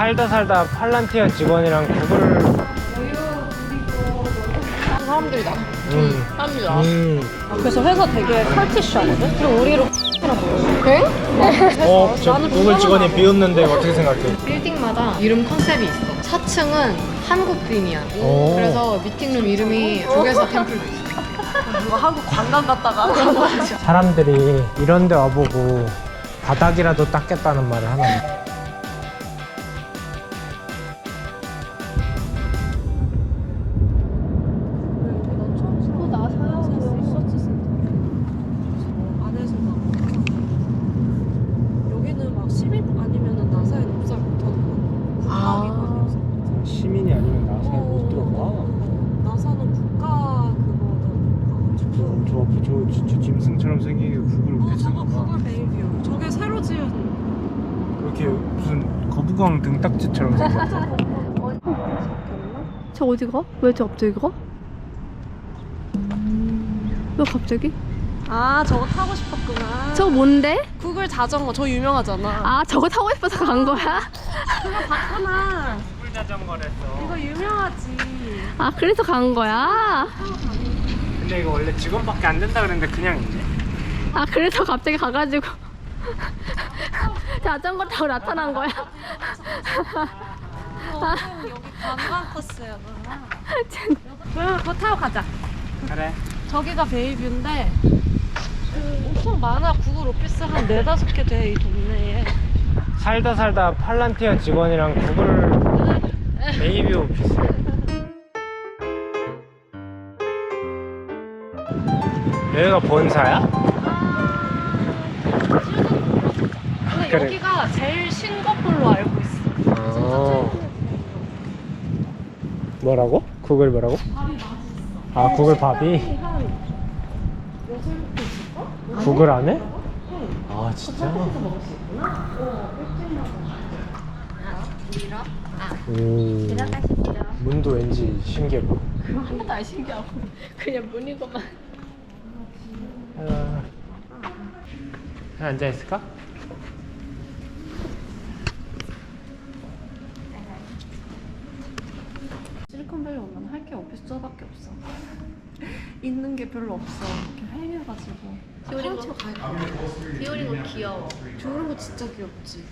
살다 살다 팔란티어 직원이랑 구글 사람들이다. 사람들이다. 그래서 회사 되게 컬티시하거든? 그리고 우리로 그래? 저 구글 직원이 비웃는데 어떻게 생각해? 빌딩마다 이름 컨셉이 있어. 4층은 한국 빔이야. 그래서 미팅룸 이름이 조개사 템플도 있어. 누가 한국 관광 갔다가 그런 거 같아. 사람들이 이런 데 와보고 바닥이라도 닦겠다는 말을 하나. 시민이 아니면 나사에 못 들어가. 나사는 국가 그거는 저 진짜 짐승처럼 생기게 구글 오피스인가 봐. 구글 베이비요. 저게 새로 지은 이렇게 무슨 거북왕 등딱지처럼 생겼어. 저 어디 가? 왜 저 갑자기 가? 왜 갑자기? 아 저거 타고 싶었구나. 저거 뭔데? 구글 자전거 저 유명하잖아. 아 저거 타고 싶어서 간 거야? 그거 봤구나. 구글 자전거랬어. 이거 유명하지. 아 그래서 간 거야? 근데 이거 원래 직원밖에 안 된다 그랬는데 그냥 있네. 아 그래서 갑자기 가가지고 자전거 타고 나타난 거야? 여기 관광 코스야. 그러면 그거 타고 가자. 그래. 저기가 베이뷰인데 엄청 많아. 구글 오피스 한 4-5개 돼 이 동네에. 살다 살다 팔란티어 직원이랑 구글 베이비 오피스. 여기가 본사야? 근데 그래. 여기가 제일 싱가포르로 알고 있어. 뭐라고? 구글 뭐라고? 아 구글 밥이? 구글 안 해? 아 진짜? 문도 왠지 신기해 보여. 하나도 안 신기하고 그냥 문이고만. 앉아있을까? 실리콘밸리 오면 할 게 오피스 저밖에 없어. 있는 게 별로 없어. 이렇게 헬해가지고. 비오린 거 귀여워. 저런 거 진짜 귀엽지.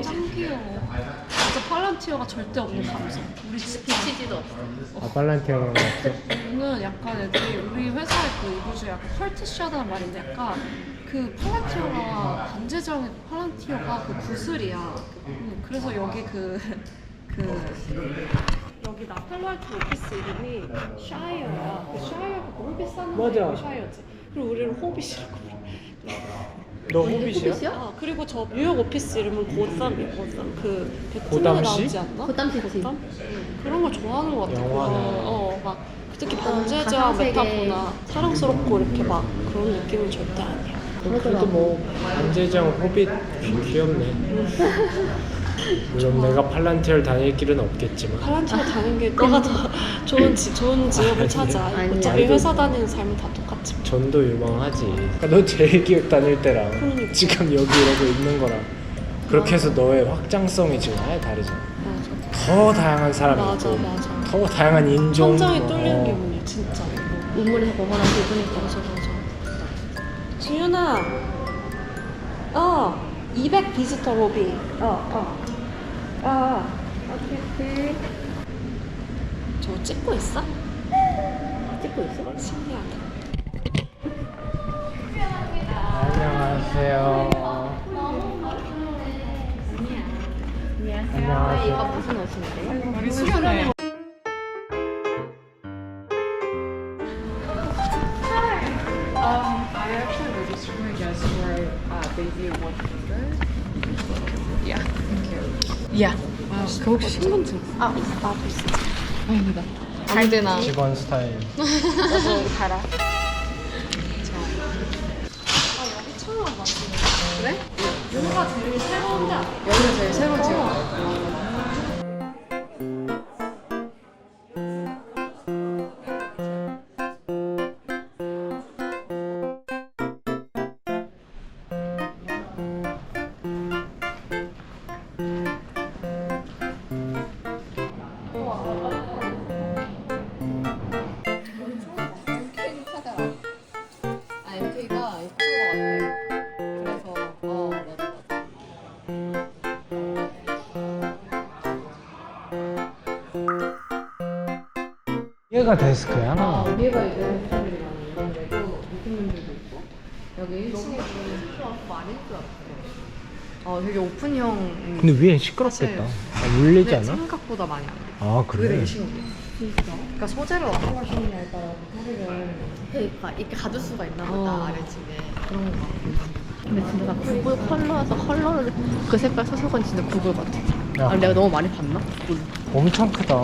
짱 귀여워. 진짜 팔란티어가 절대 없는 감성. 우리 진짜 비치지도 없어. 아 팔란티어는 없어? 우리는 약간 애들이 우리 회사의 그 이부 중에 약간 컬티시하다는 말인데 약간 그 팔란티어가 반제정의 팔란티어가 그 구슬이야. 그래서 여기 여기 나팔라이트 오피스 이름이 샤이어야. 그 샤이어가 너무 비싼 맞아. 데 샤이어지. 그리고 우리는 호빗이라고 부르. 너 호빗이야? 아 그리고 저 뉴욕 오피스 이름은 고담이야. 고담. 그 베트남에 고담시? 나오지 않나? 고담시지. 고담? 그런 걸 좋아하는 것 같아. 영화나. 막 특히 범죄자 메타포나 사랑스럽고 이렇게 막 그런 느낌은 절대 아니야. 그래도 뭐 안재정 호빗 귀엽네. 물론 내가 팔란티어를 다닐 길은 없겠지만. 팔란티어 다니는 게 너가 더 좋은 직업을 찾아. 아니야. 어차피 회사 다니는 삶은 다 똑같지. 전도 유망하지. 그러니까 너 제일기획 다닐 때랑 그러니까. 지금 여기 이러고 있는 거랑 그렇게 해서 너의 확장성이 지금 아예 다르잖아. 맞아. 더 다양한 사람이 맞아, 있고 맞아. 더 다양한 인종. 천장이 뚫리는 기분이야, 진짜. 우물에서 벗어난 기분이니까. 맞아. 지윤아, 200 비지터 로비. 오케이. 저거 찍고 있어? 찍고 있어? 신기하다. 안녕하세요. 안녕하세요. 이거 무슨 옷인데요? 머리 수련해. I actually registered my guest for Bayview 100. Yeah, thank you. Yeah. 그 혹시 신분증? 나도 있어. 아닙니다. 잘 되나? 직원 스타일. 나도 달아. 여기 처음 와봤어. 그래? 여기가 제일 새로운데 여기가 제일 새로운 지역. 아, MK가 예쁜 것 같아. 그래서 맞아. 얘가 데스크야? 위에가 이제 사람들이 많은 이런 데고 미팅룸들도 있고 여기 1층에 보면 스토어 많이 줄 알았어. 되게 오픈형. 근데 위엔 시끄럽겠다. 울리지 않아? 생각보다 많이 안 돼. 아 그게 되게 그래? 신기해. 그러니까 소재를 어떻게 하시느냐에 따라서 소리를 그러니까 이렇게 가둘 수가 있나 보다 어. 아래층에. 그런 거 같아. 근데 진짜 나 구글 컬러에서 컬러를 그 색깔 서석은 진짜 구글 같아. 야. 아 내가 너무 많이 봤나? 엄청 크다.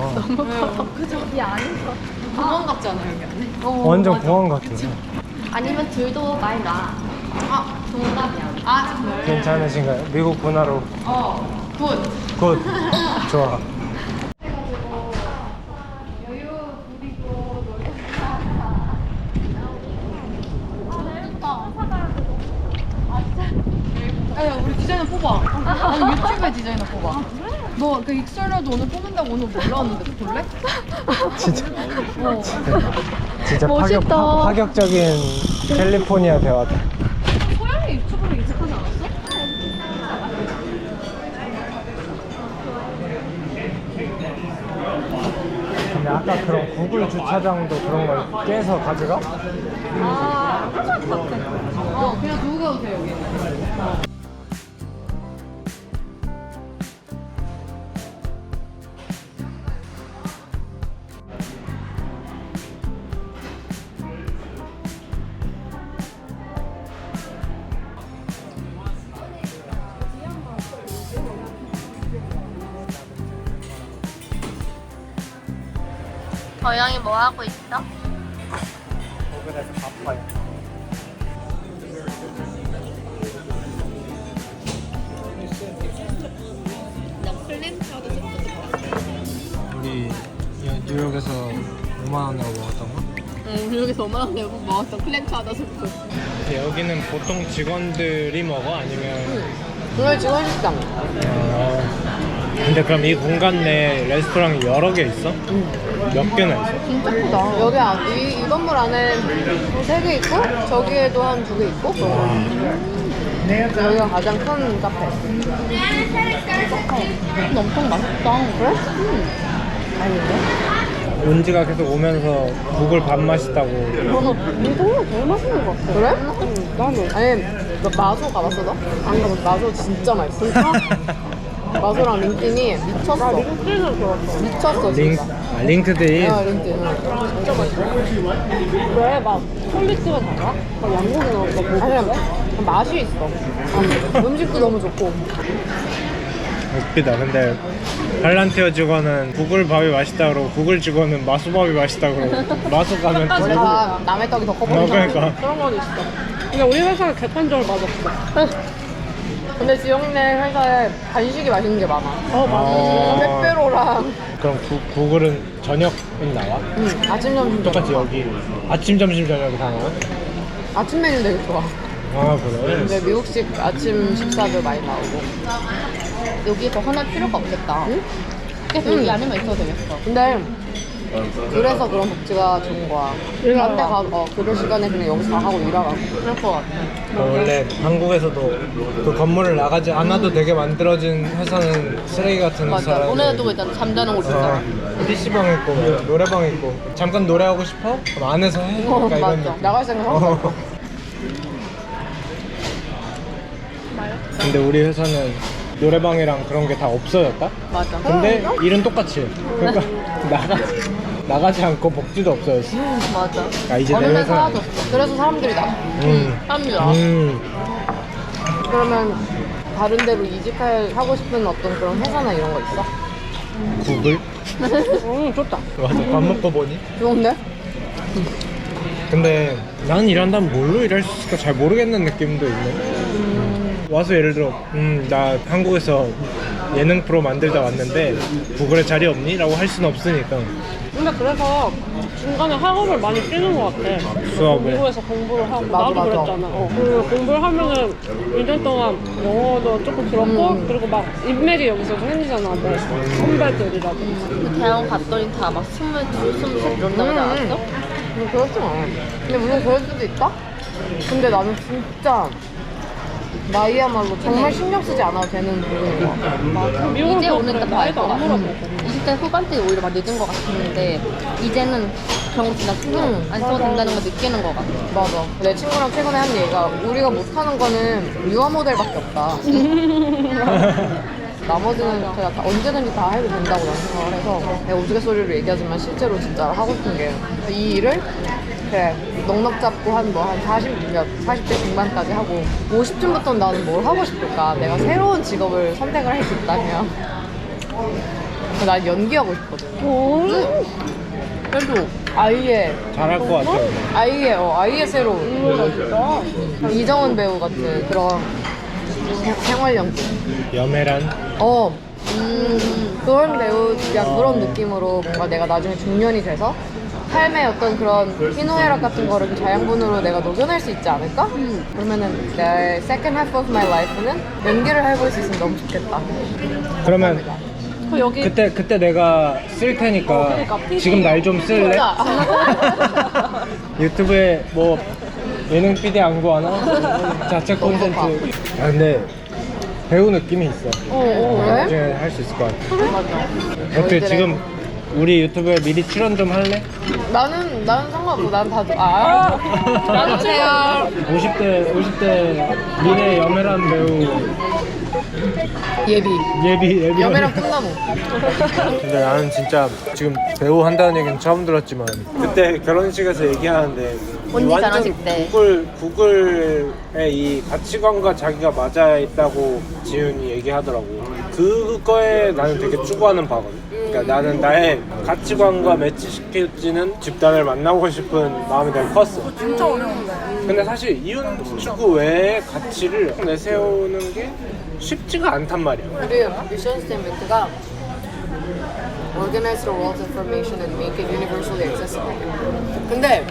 그죠? 이 안에서 공원 같지 않아 여기 안에? 완전 공원 같아. 아니면 둘도 많이 나. 정답이야. 아 정말? 괜찮으신가요? 미국 문화로 굿. 굿. 좋아. 야, 우리 디자이너 뽑아. 아니, 유튜브에 디자이너 뽑아. 너 그 익설라도 오늘 뽑는다고 오늘 몰라왔는데 볼래? 진짜 어. 진짜 멋있다. 파격적인 캘리포니아 대화다. 소영이 유튜브로 인식하지 않았어? 근데 아까 그런 구글 주차장도 그런 걸 깨서 가져가? 그냥 두고 가도 돼, 여기. 고양이 뭐 하고 있어? 거기서 바빠요. 우리 뉴욕에서 5만 원으로 먹었던 거? 응, 뉴욕에서 5만 원 내고 먹었던 클램차우더 스프. 여기는 보통 직원들이 먹어? 아니면 오늘 직원 식당. 근데 그럼 이 공간 내에 레스토랑이 여러 개 있어? 몇 개나 있어? 진짜 크다. 여기 이 건물 안에 3개 있고 저기에도 한 2개 있고 여기가 가장 큰 카페. 근데 엄청 맛있다. 그래? 아닌데? 은지가 계속 오면서 국을 밥 맛있다고. 이거 제일 맛있는 것 같아. 그래? 나는. 아니 마소 가봤어 너? 안 가봤어. 마소 진짜 맛있어. 진짜? 마소랑 링틴이 미쳤어. 링틴을 좋았어. 미쳤어 진짜. 링크드인. 링틴. 진짜 맛있어. 왜? 막 퀄리티가 달라? 양고기 넣었어. 아니 맛이 있어. 음식도 너무 좋고. 웃기다. 근데 팔란티어 직원은 구글 밥이 맛있다 그러고 구글 직원은 마수밥이 맛있다 그러고 마수 가면 원래 다 남의 떡이 더 커 보이잖아. 그러니까. 그런 건 있어. 근데 우리 회사가 객관적으로 맛없어. 근데 지영네 회사에 간식이 맛있는 게 많아. 아. 빼빼로랑. 그럼 구글은 저녁은 나와? 응, 아침 점심 똑같이 저녁. 여기 아침 점심 저녁이 다 나와? 아침 메뉴 되게 좋아. 아 그래? 근데 미국식 아침 식사도 많이 나오고. 여기서 하나 필요가 없겠다. 응? 계속 여기 안에만 있어도 되겠어. 근데 그래서 그런 복지가 좋은 거야. 딴데 가서 그럴 시간에 그냥 여기서 다 하고 일하라고. 그럴 것 같아. 원래 한국에서도 그 건물을 나가지 않아도 되게 만들어진 회사는 쓰레기 같은 맞아. 회사라고. 오늘도 일단 잠자는 곳 있잖아. PC방 있고 노래방 있고 잠깐 노래하고 싶어? 그럼 안에서 해? 약간 이런 맞아. 느낌. 나갈 생각 하고. 근데 우리 회사는 노래방이랑 그런 게 다 없어졌다? 맞아. 근데 일은 똑같이 해. 그러니까 나가지 않고 복지도 없어졌어. 맞아. 아, 이제 내 어느 날 회사는 아니야. 사라졌어. 그래서 사람들이 나. 사람들이 알아. 그러면 다른 데로 이직하고 싶은 어떤 그런 회사나 이런 거 있어? 구글? 좋다. 맞아. 밥 먹고 보니? 좋은데? 근데 난 일한다면 뭘로 일할 수 있을까 잘 모르겠는 느낌도 있네. 와서 예를 들어 나 한국에서 예능 프로 만들다 왔는데 구글에 자리 없니? 라고 할 수는 없으니까 근데 그래서 중간에 학업을 많이 뛰는 것 같아. 수업을. 미국에서 공부를 하고 맞아, 나도 맞아. 그랬잖아. 그 공부를 하면은 2년 동안 영어도 조금 들었고 그리고 막 인맥이 여기서 좀 생기잖아. 뭐 선배들이라든지. 그 대학원 갔더니 다 막 22, 23 이런 나오지 않았어? 그렇진 않아. 근데 물론 그럴 수도 있다. 근데 나는 진짜 나이야말로 정말 신경 쓰지 않아도 되는 부분인 것 같아. 맞아. 미국은 이제 또 오니까 그래. 더 알 것 나이도 안 같아. 물어보고. 20대 후반때 오히려 막 늦은 것 같았는데 이제는 그런 거 지나치고 안 써도 된다는 걸 느끼는 것 같아. 맞아. 내 친구랑 최근에 한 얘기가 우리가 못하는 거는 유아 모델밖에 없다. 나머지는 제가 다 언제든지 다 해도 된다고 난 생각을 해서 내가 우스갯소리로 얘기하지만 실제로 진짜 하고 싶은 게 이 일을 그래 넉넉 잡고 한 40대 중반까지 하고 50쯤부터는 나는 뭘 하고 싶을까? 내가 새로운 직업을 선택을 할 수 있다면 난 연기하고 싶거든. 그래도 아이의 잘할 것 같아요. 아이의 새로운 이정은 배우 같은 그런 생활 연기. 염혜란 그런 배우 그런 느낌으로 뭔가 내가 나중에 중년이 돼서 삶의 어떤 그런 희노애락 같은 거를 좀 자양분으로 내가 녹여낼 수 있지 않을까? 그러면은 내 second half of my life는 연기를 해볼 수 있으면 너무 좋겠다. 그러면 여기 그때 내가 쓸 테니까 그러니까, PD. 지금 날 좀 쓸래? 유튜브에 뭐 예능 PD 안 구하나? 자체 콘텐츠. 아 근데 배우 느낌이 있어. 그래? 나중에 할 수 있을 것 같아. 맞아. 어때 지금 우리 유튜브에 미리 출연 좀 할래? 나는 상관없고 난 봐도 안녕하세요. 50대 미래 염혜란 배우 예비 여매랑 꿈나무. 근데 나는 진짜 지금 배우 한다는 얘기는 처음 들었지만 그때 결혼식에서 얘기하는데 언니 완전 결혼식 때. 구글의 이 가치관과 자기가 맞아 있다고 지훈이 얘기하더라고. 그거에 나는 되게 추구하는 바거든. 그러니까 나는 나의 가치관과 매치시켜지는 집단을 만나고 싶은 마음이 되게 컸어. 진짜 어려운데. 근데 사실 이혼 추구 외의 가치를 내세우는 게 쉽지가 않단 말이야. 우리 미션 스테이트먼트가 Organize the world's information and make it universally accessible. 근데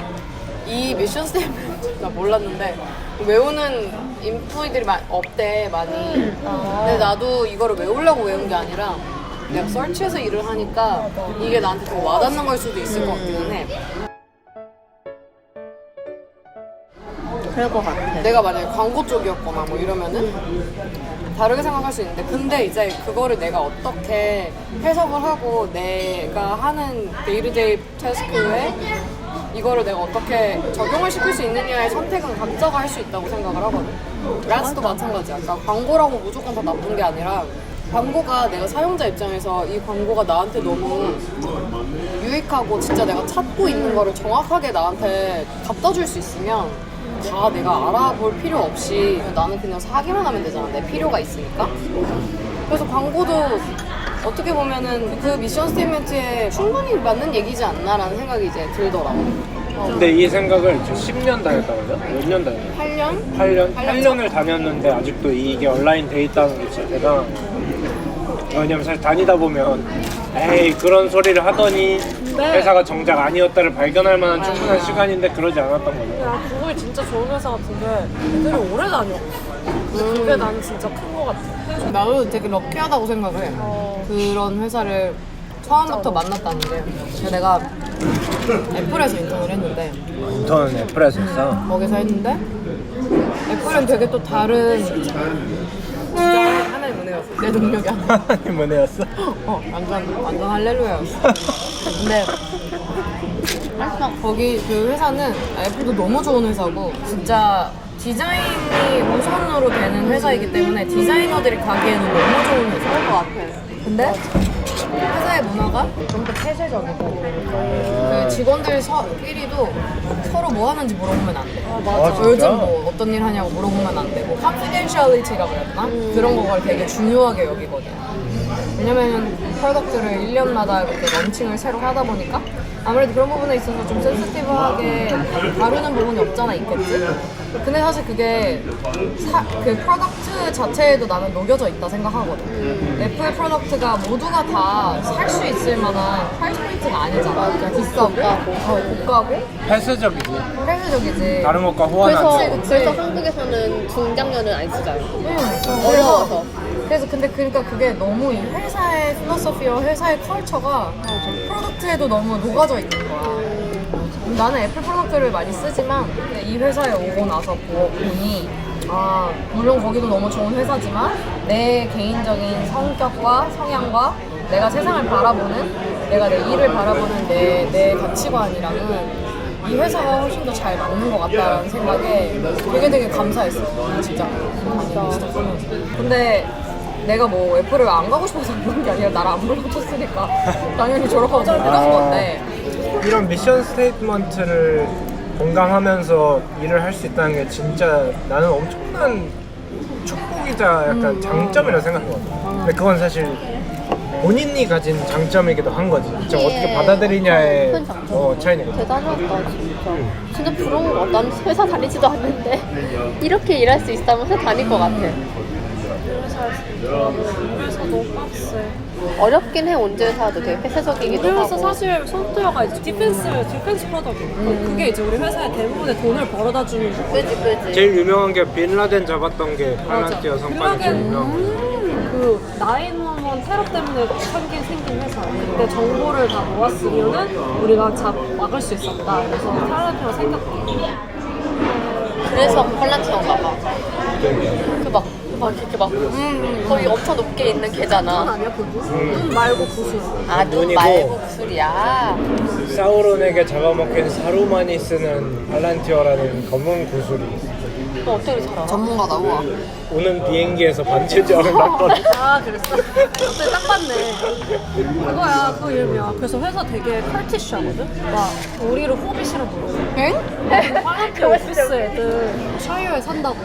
이 미션 스테이트먼트 나 몰랐는데 외우는 인프이들이 없대 많이. 근데 나도 이거를 외우려고 외운 게 아니라 내가 서치해서 일을 하니까 이게 나한테 더 와닿는 걸 수도 있을 것 같기는 해. 그럴 것 같아. 내가 만약에 광고 쪽이었거나 뭐 이러면은 다르게 생각할 수 있는데 근데 이제 그거를 내가 어떻게 해석을 하고 내가 하는 데이리데이 태스크에 이거를 내가 어떻게 적용을 시킬 수 있느냐의 선택은 각자가 할 수 있다고 생각을 하거든. 라스도 마찬가지야. 그러니까 광고라고 무조건 다 나쁜 게 아니라 광고가 내가 사용자 입장에서 이 광고가 나한테 너무 유익하고 진짜 내가 찾고 있는 거를 정확하게 나한테 갖다 줄 수 있으면 다 내가 알아볼 필요 없이 나는 그냥 사기만 하면 되잖아. 내 필요가 있으니까. 그래서 광고도 어떻게 보면은 그 미션 스테이트먼트에 충분히 맞는 얘기지 않나라는 생각이 이제 들더라고. 근데 이 생각을 저 10년 다녔다고요? 몇 년 다녔어요? 8년? 8년을 다녔는데 아직도 이게 온라인 돼 있다는 게 진짜 대단한 거예요. 왜냐면 사실 다니다 보면 에이 그런 소리를 하더니 회사가 정작 아니었다를 발견할 만한 충분한 시간인데 그러지 않았던 거죠. 야, 구글이 진짜 좋은 회사 같은데 애들이 오래 다녀. 그게 나는 진짜 큰 거 같아. 나도 되게 럭키하다고 생각을 해. 그런 회사를 처음부터 만났다는 게. 내가 애플에서 인턴을 했는데 인턴은 애플에서 했어. 거기서 했는데 애플은 되게 또 다른 진짜 하나님 은혜였어. 내 능력이 아니야. 하나님 은혜였어? 완전 할렐루야였어. 근데 거기 그 회사는 애플도 너무 좋은 회사고 진짜 디자인이 우선으로 되는 회사이기 때문에 디자이너들이 가기에는 너무 좋은 회사일 것 같아. 근데 회사의 문화가 좀 더 폐쇄적이고 그 직원들끼리도 서로 뭐 하는지 물어보면 안 돼. 맞아. 요즘 뭐 어떤 일 하냐고 물어보면 안 되고 confidentiality라고 해야 되나? 그런 거를 되게 중요하게 여기거든. 왜냐면은 프로덕트를 1년마다 이렇게 런칭을 새로 하다 보니까 아무래도 그런 부분에 있어서 좀 센시티브하게 다루는 부분이 없잖아 있겠지? 근데 사실 그게 그 프로덕트 자체에도 나는 녹여져 있다 생각하거든. 애플 프로덕트가 모두가 다 살 수 있을 만한 프라이스 포인트가 아니잖아. 그냥 비싸고 고가고 폐쇄적이지. 폐쇄적이지. 다른 것과 호환하지. 그치. 그래서 한국에서는 중장년을 안 쓰잖아. 어려워서. 그래서 근데 그러니까 그게 너무 이 회사의 필로소피와 회사의 컬처가 프로덕트에도 너무 녹아져 있는 거야. 나는 애플 프로덕트를 많이 쓰지만 이 회사에 오고 나서 보니 아 물론 거기도 너무 좋은 회사지만 내 개인적인 성격과 성향과 내가 세상을 바라보는 내가 내 일을 바라보는 내 가치관이랑은 이 회사가 훨씬 더 잘 맞는 것 같다는 생각에 되게 감사했어요. 진짜 진짜 보면서. 근데 내가 뭐 애플을 안 가고 싶어서 그런 게 아니라 나를 안 불러줬으니까 당연히 졸업하고 못 간 건데 이런 미션 스테이트먼트를 공감하면서 일을 할 수 있다는 게 진짜 나는 엄청난 축복이자 약간 장점이라고 생각하거든. 근데 그건 사실 본인이 가진 장점이기도 한 거지. 진짜 어떻게 받아들이냐의 큰 장점. 차이니까. 대단하다 진짜. 진짜 부러운 것 같아. 난 회사 다니지도 않는데 이렇게 일할 수 있다면 회사 다닐 것 같아. 그래서 너무 빡세. 어렵긴 해. 언제 회사도 되게 폐쇄적이기도 우리 하고. 회사 사실 소프트웨어가 이제 디펜스 프로덕트. 그게 이제 우리 회사에 대부분의 돈을 벌어다 주는 거. 그지. 제일 유명한 게 빈라덴 잡았던 게 팔란티어 성과이 제일 유명한 거지. 그 911 테러 때문에 생긴 회사. 그때 정보를 다 모았으면은 우리가 막을 수 있었다. 그래서 팔란티어가 생겼다. 그래서 펄란티어인가 봐. 이렇게 막 거의 엄청 높게 있는 걔잖아. 아니야 그거? 말고 구슬. 아, 눈 눈이고. 말고 구슬이야. 사우론에게 잡아먹힌 사루만이 쓰는 팔란티어라는 검은 구슬이 있어. 너 어떻게 살아? 전문가다 우와. 오는 비행기에서 반체제어를 났거든. 아 그랬어? 그때 딱 봤네. 그거야 그 이름이야. 그래서 회사 되게 컬티시하거든? 막 우리를 호빗이라 부르고 응? 팔란티어 오피스 애들 샤이어에 산다고.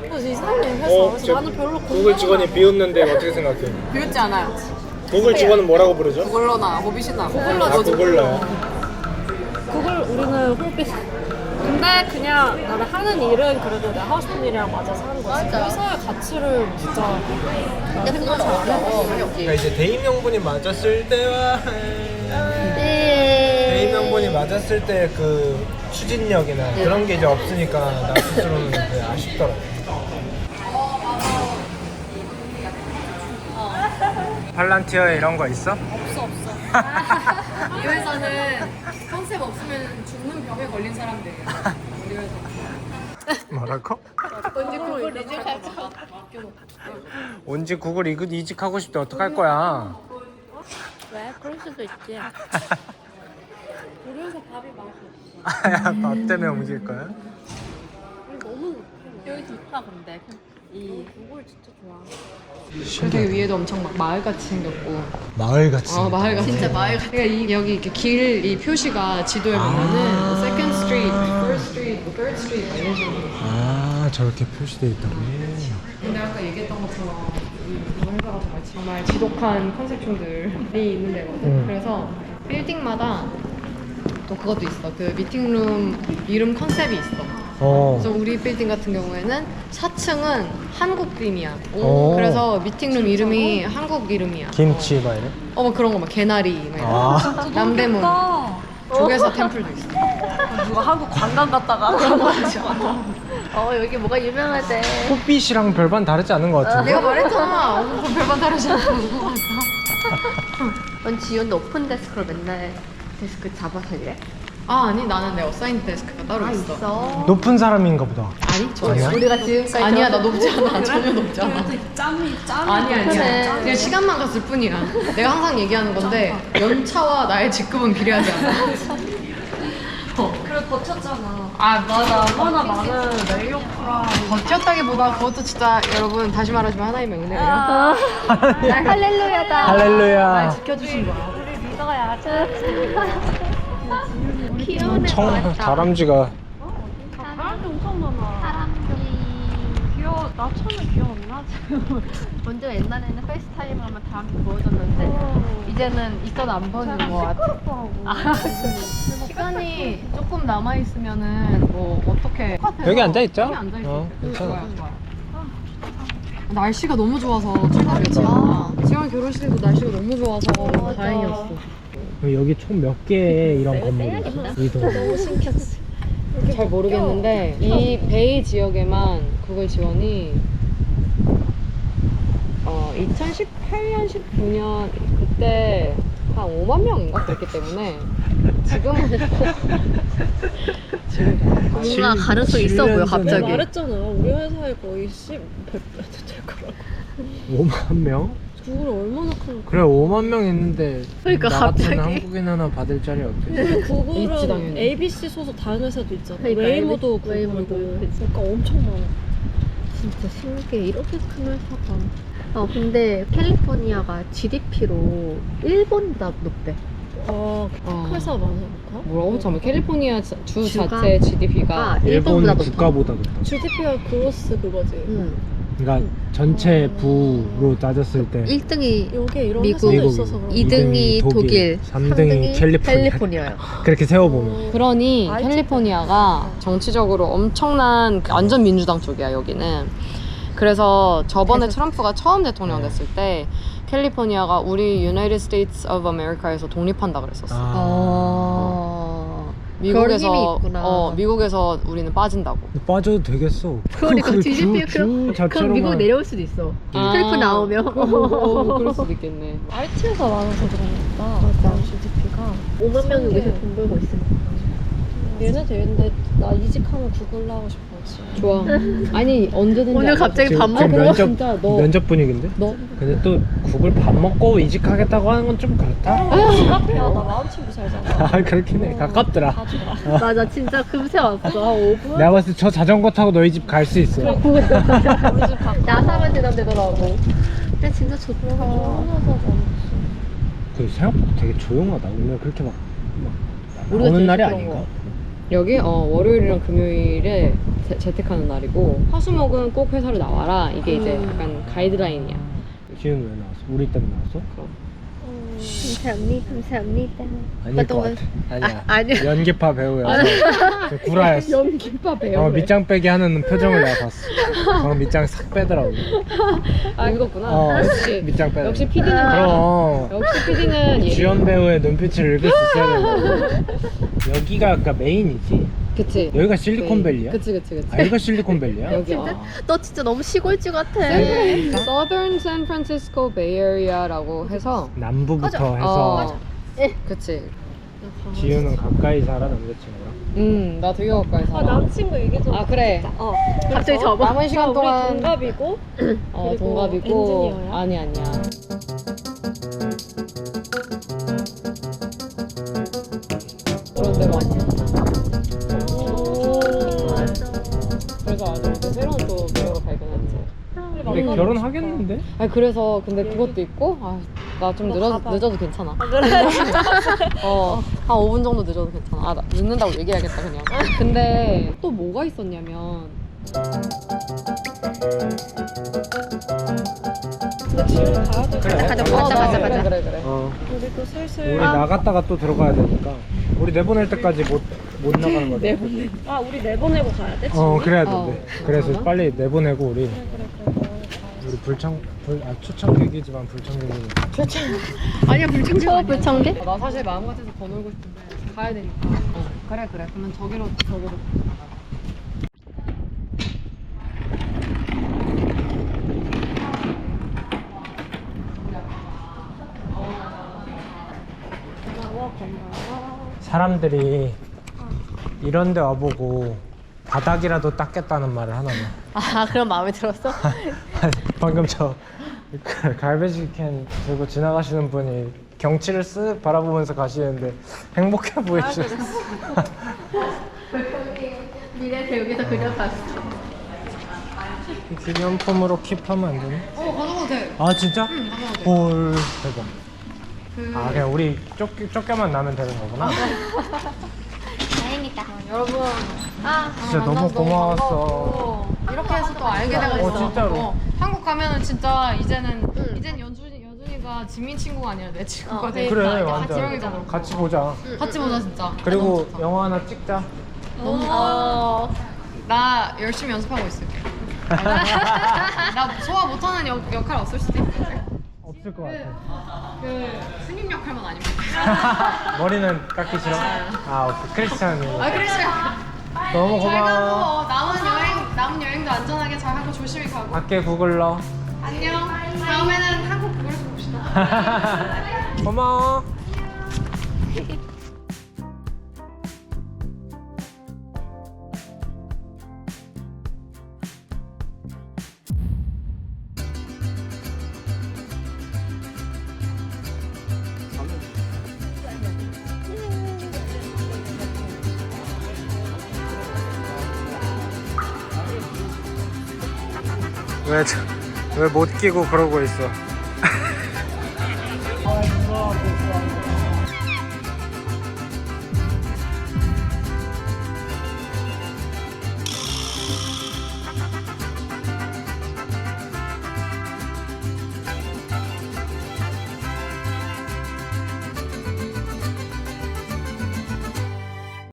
그래서 이상해 회사. 그래서 나는 별로 구글 직원이 비웃는데 어떻게 생각해? 비웃지 않아요. 구글 직원은 뭐라고 부르죠? 구글러나 호빗이나 아, 구글러요. 그걸 우리는 호빗. 근데 그냥 나는 하는 일은 그래도 내가 하고 싶은 일이랑 맞아서 하는 거지. 회사의 가치를 진짜 근데 그건 어려워. 그러니까 이제 대입 명분이 맞았을 때와 네. 대입 명분이 맞았을 때 그 추진력이나 그런 게 이제 없으니까 나 스스로는 되게 아쉽더라고. 팔란티어에 이런 거 있어? 이 회사는 컨셉 없으면 죽는 병에 걸린 사람들이야. 우리 회사. 뭐라고? 언제 그걸 이직할까? 언제 구글 이직하고 싶대 어떡할 거야? 왜? 그럴 수도 있지. 우리 회사 밥이 맛있어. 밥 때문에 옮길 거야? 여기 좋다 근데. 되게 위에도 엄청 막 마을같이 생겼고. 마을같이. 마을같이. 진짜 마을같이. 그러니까 여기 이렇게 길 이 표시가 지도에 보면은 Second Street, First Street, Third Street 이런 식으로. 아 저렇게 표시돼 있다고. 근데 아까 얘기했던 것처럼 이 회사가 정말 지독한 컨셉충들이 있는 데거든. 그래서 빌딩마다 또 그것도 있어. 그 미팅룸 이름 컨셉이 있어. 그래서 우리 빌딩 같은 경우에는 4층은 한국 빔이야. 그래서 미팅룸 이름이 한국 이름이야. 김치 막 이래? 뭐 그런 거 막 개나리 막 이런. 남대문. 조개사 템플도 있어. 누가 한국 관광 갔다가 여기 뭐가 유명하대. 햇빛이랑 별반 다르지 않은 것 같은데? 내가 말했잖아. 별반 다르지 않아. 넌 지연도 오픈 데스크로 맨날 데스크 잡아서 이래? 아니 나는 내 어사인 데스크가 따로 있어. 높은 사람인가 보다. 아니 전혀. 우리가 지금까지 아니야 나 높지 않아. 전혀 높지 않아. 짬이 아니야. 그래. 그냥 시간만 갔을 뿐이야. 내가 항상 얘기하는 건데 연차와 나의 직급은 비례하지 않아. 그래 버텼잖아. 아 맞아. 얼마나 많은 레이오프랑 버텼다기보다 그것도 진짜 여러분 다시 말하지만 하나님의 은혜예요. 할렐루야다. 할렐루야. 지켜주신 거야. 우리 믿어야 귀여운 애가 왔다. 다람쥐가 사람들 엄청 많아. 사람들이. 귀여워. 나 처음에 귀여웠나? 먼저 옛날에는 페이스타임 하면 다람쥐 보여줬는데 이제는 있어도 안 보는 거 같아. 시간이 조금 남아 있으면은 뭐 어떻게 여기 앉아있자. 여기 앉아 있어. 괜찮아. 좋아요. 날씨가 너무 좋아서 최근에 지원 결혼식도 날씨가 너무 좋아서 다행이었어. 여기 총 몇 개의 이런 건물이 있어? 이 동네. 너무 신기하지. 잘 모르겠는데 이 베이 지역에만 구글 지원이 2018년, 19년 그때 한 5만 명인가 그랬기 때문에 지금은 뭔가 가능성 있어 보여 갑자기. 말했잖아. 우리 회사에 거의 10, 100될 거라고. 5만 명? 구글 얼마나 큰 그래 5만 명 있는데 그러니까 나 같은 갑자기. 한국인 하나 받을 자리 없대. 근데 있지, 구글은 당연히. ABC 소속 다른 회사도 있잖아. 그러니까 웨이모도 웨이모도 구글이고. 그치. 그러니까 엄청 많아. 진짜 신기해. 이렇게 큰 회사가. 근데 캘리포니아가 GDP로 일본보다 높대. 아, 회사 많으니까? 뭐라고? 잠깐 캘리포니아 주 주가- 자체 GDP가 일본 일본보다 높아. 국가보다 높다. GDP가 그로스 그거지. 그러니까 전체 부로 따졌을 때 1등이 여기에 이런 미국, 회사도 있어서 그런 2등이 독일, 3등이 캘리포니아. 그렇게 세워보면 그러니 IT. 캘리포니아가 정치적으로 엄청난 완전 민주당 쪽이야 여기는. 그래서 저번에 트럼프가 처음 대통령 됐을 때 캘리포니아가 우리 United States of America에서 독립한다 그랬었어. 그런 힘이 있구나. 미국에서 우리는 빠진다고. 빠져도 되겠어. 그러니까 그 GDP 주 그럼 미국 자체로만 내려올 수도 있어. 아. 트럼프 나오면. 그럴 수도 있겠네. IT가 많아서 그러니까 GDP가 5만 명이 여기서 돈 벌고 있으니까. 얘네 되는데 나 이직하면 구글 나오고 싶었지. 좋아. 아니 언제든지 오늘 알려줘. 갑자기 지금 밥 지금 먹고 면접 진짜 너 면접 분위기인데? 너 근데 또 구글 밥 먹고 이직하겠다고 하는 건 좀 그렇다. 야, 나 마음 친구 살잖아. 아 그렇긴 해. 가깝더라. 가져가. 맞아 진짜 금세 왔어. 5분? 내가 봤을 때 저 자전거 타고 너희 집 갈 수 있어. 야사만 지나면 되더라고. 근데 진짜 좋다. 그 생각보다 되게 조용하다. 오늘 그렇게 막 우리가 오는 제일 날이 시끄러운 아닌가? 거. 여기 월요일이랑 금요일에 재택하는 날이고 화수목은 꼭 회사를 나와라. 이게 이제 약간 가이드라인이야. 지은 왜 나왔어? 우리 때문에 나왔어? 감사합니다. 아닐 것 같아. 아니야. 아니야. 연기파 배우여서 구라였어. 연기파 배우. 밑장 빼기 하는 표정을 내가 봤어. 방금 밑장 싹 빼더라고. 아 읽었구나. 역시 밑장 빼. 역시 PD는 그럼 역시 PD는 주연 배우의 눈빛을 읽을 수 있어야 되는 여기가 그러니까 메인이지. 그치. 여기가 실리콘밸리야? 그치. 아 여기가 실리콘밸리야? 여기 너 진짜 너무 시골집 같아. Southern San Francisco Bay Area라고 해서 남부부터 해서 그치. 지우는 가까이 살아 남자친구랑? 나 되게 가까이 살아. 남친구 얘기 좀. 아 그래. 갑자기 접어. 남은 시간 우리 동안 동갑이고. 그리고 동갑이고 엔지니어야? 아니야. 그런데 막 그래서 아주 어제 새로운 또 매력을 발견했지. 근데 결혼하겠는데? 아니 그래서 근데 그것도 있고 나 좀 늦어도 괜찮아. 한 5분 정도 늦어도 괜찮아. 나 늦는다고 얘기해야겠다 그냥. 근데 또 뭐가 있었냐면 근데 지금 가야 돼. 가자. 그래. 우리도 슬슬. 우리 나갔다가 또 들어가야 되니까 우리 내보낼 때까지 못 나가는 거야. 아, 우리 내보내고 가야 돼? 그래야 돼. 어. 그래서 그러나? 빨리 내보내고 우리 그래. 우리 초창객이지만 불청객이니까. 아니야 불청객. 불청객? 나 사실 마음 같아서 더 놀고 싶은데 가야 되니까. 그래. 그러면 저기로. 사람들이 이런 데 와보고 바닥이라도 닦겠다는 말을 하나 봐. 그럼 마음에 들었어? 방금 저 갈베지 캔 들고 지나가시는 분이 경치를 쓱 바라보면서 가시는데 행복해 보이셨어. 미래에서 여기서 그려봤어. 기념품으로 킵하면 안 되나? 가져가도 돼. 아 진짜? 응, 가져가도 돼. 헐 대박. 아 그냥 우리 쫓겨만 나면 되는 거구나. 다행이다. 여러분 진짜 너무 고마웠어. 이렇게 해서 또 알게 돼가지고 진짜로. 한국 가면은 진짜 이제는 연준이가 진짜 지민 친구가 아니라 내 친구거든. 그래 같이 완전 형이잖아. 같이 보자. 같이 보자 진짜. 그리고 영화 하나 찍자. 나 열심히 연습하고 있을게. 나 소화 못하는 역할 없을 수도 있고. 없을 것 같아. 그 스님 역할만 아니면. 머리는 깎기 싫어? 아 오케이 크리스찬이. 아 그랬어요. 너무 잘 고마워. 가고 남은 여행도 안전하게 잘 하고 조심히 가고. 밖에 구글러. 안녕. 다음에는 한국 구글에서 봅시다. 고마워. 왜 못 끼고 그러고 있어?